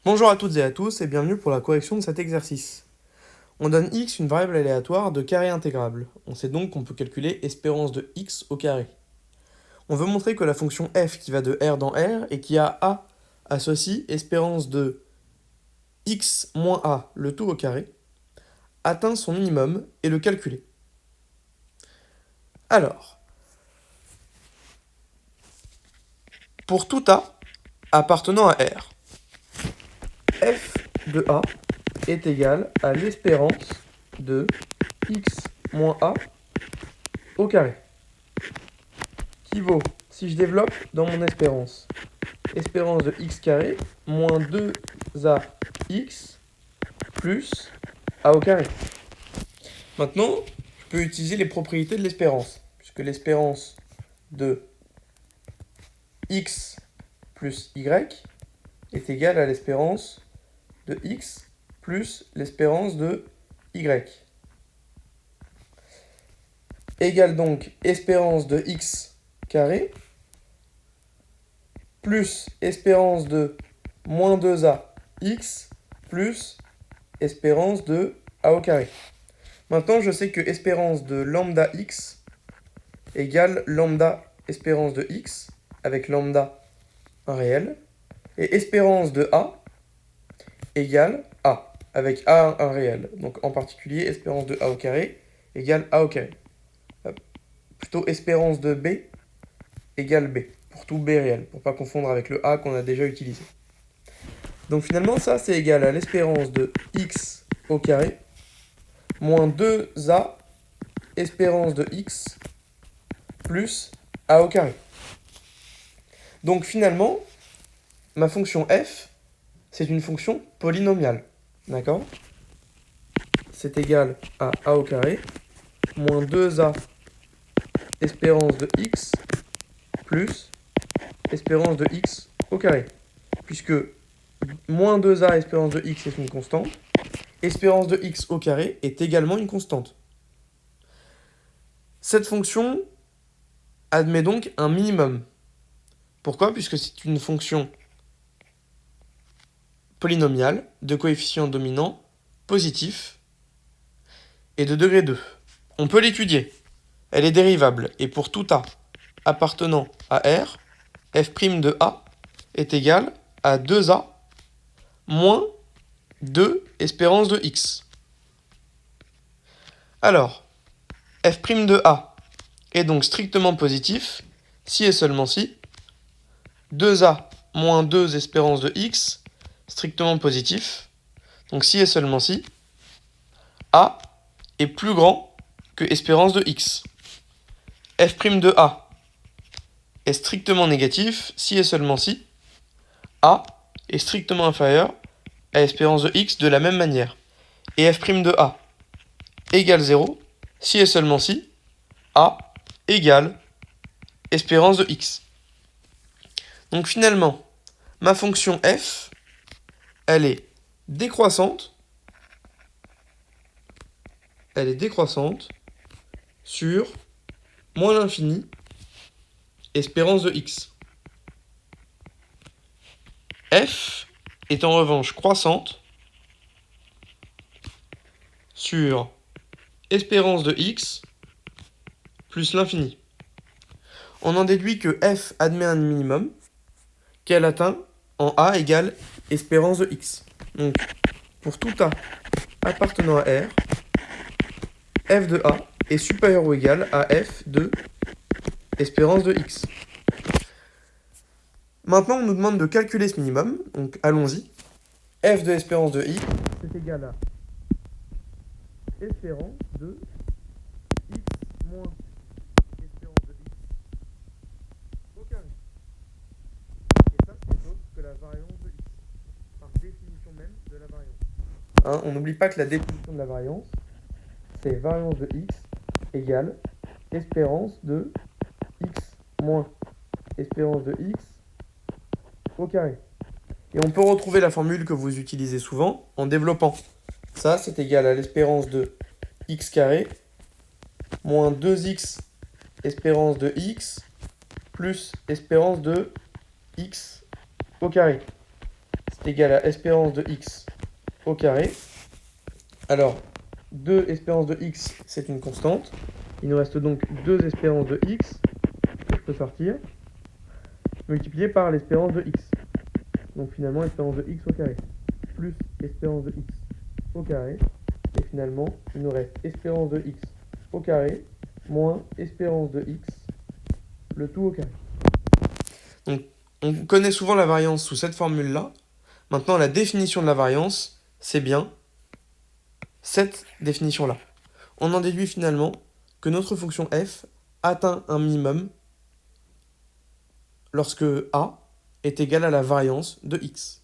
Bonjour à toutes et à tous et bienvenue pour la correction de cet exercice. On donne x une variable aléatoire de carré intégrable. On sait donc qu'on peut calculer espérance de x au carré. On veut montrer que la fonction f qui va de R dans R et qui a a associe espérance de x moins a, le tout au carré, atteint son minimum et le calculer. Alors, pour tout a appartenant à R, f de a est égal à l'espérance de x moins a au carré, qui vaut, si je développe dans mon espérance de x carré moins 2ax plus a au carré. Maintenant, je peux utiliser les propriétés de l'espérance, puisque l'espérance de x plus y est égale à l'espérance de x plus l'espérance de y. Égale donc espérance de x carré plus espérance de moins 2ax plus espérance de a au carré. Maintenant, je sais que espérance de lambda x égale lambda espérance de x, avec lambda un réel, et espérance de a égale a, avec a un réel. Donc en particulier, espérance de a au carré égale a au carré. Plutôt espérance de b égale b, pour tout b réel, pour ne pas confondre avec le a qu'on a déjà utilisé. Donc finalement, ça c'est égal à l'espérance de x au carré moins 2a espérance de x plus a au carré. Donc finalement, ma fonction f, c'est une fonction polynomiale. D'accord? C'est égal à a au carré moins 2a espérance de x plus espérance de x au carré. Puisque moins 2a espérance de x est une constante, espérance de x au carré est également une constante. Cette fonction admet donc un minimum. Pourquoi? Puisque c'est une fonction polynomiale de coefficient dominant positif et de degré 2. On peut l'étudier. Elle est dérivable et pour tout a appartenant à R, f' de a est égal à 2a moins 2 espérance de x. Alors, f' de a est donc strictement positif si et seulement si 2a moins 2 espérance de x strictement positif. Donc si et seulement si a est plus grand que espérance de x. f' de a est strictement négatif si et seulement si a est strictement inférieur à espérance de x de la même manière. Et f' de a égale 0 si et seulement si a égale espérance de x. Donc finalement, ma fonction f, elle est décroissante sur moins l'infini espérance de x. F est en revanche croissante sur espérance de x plus l'infini. On en déduit que f admet un minimum qu'elle atteint en a égale espérance de x. Donc, pour tout a appartenant à R, f de a est supérieur ou égal à f de espérance de x. Maintenant, on nous demande de calculer ce minimum, donc allons-y. F de espérance de x, c'est égal à espérance de x moins espérance de x au carré. Et ça, c'est autre que la variance de x, par définition même de la variance. On n'oublie pas que la définition de la variance, c'est variance de x égale espérance de x moins espérance de x au carré. Et on peut retrouver la formule que vous utilisez souvent en développant. Ça, c'est égal à l'espérance de x carré moins 2x espérance de x plus espérance de x au carré. c'est égal à espérance de x au carré. Alors, 2 espérance de x, c'est une constante. Il nous reste donc 2 espérances de x, que je peux sortir, multiplié par l'espérance de x. Donc finalement, espérance de x au carré, plus espérance de x au carré. Et finalement, il nous reste espérance de x au carré, moins espérance de x, le tout au carré. Donc, on connaît souvent la variance sous cette formule-là. Maintenant, la définition de la variance, c'est bien cette définition-là. On en déduit finalement que notre fonction f atteint un minimum lorsque a est égal à la variance de x.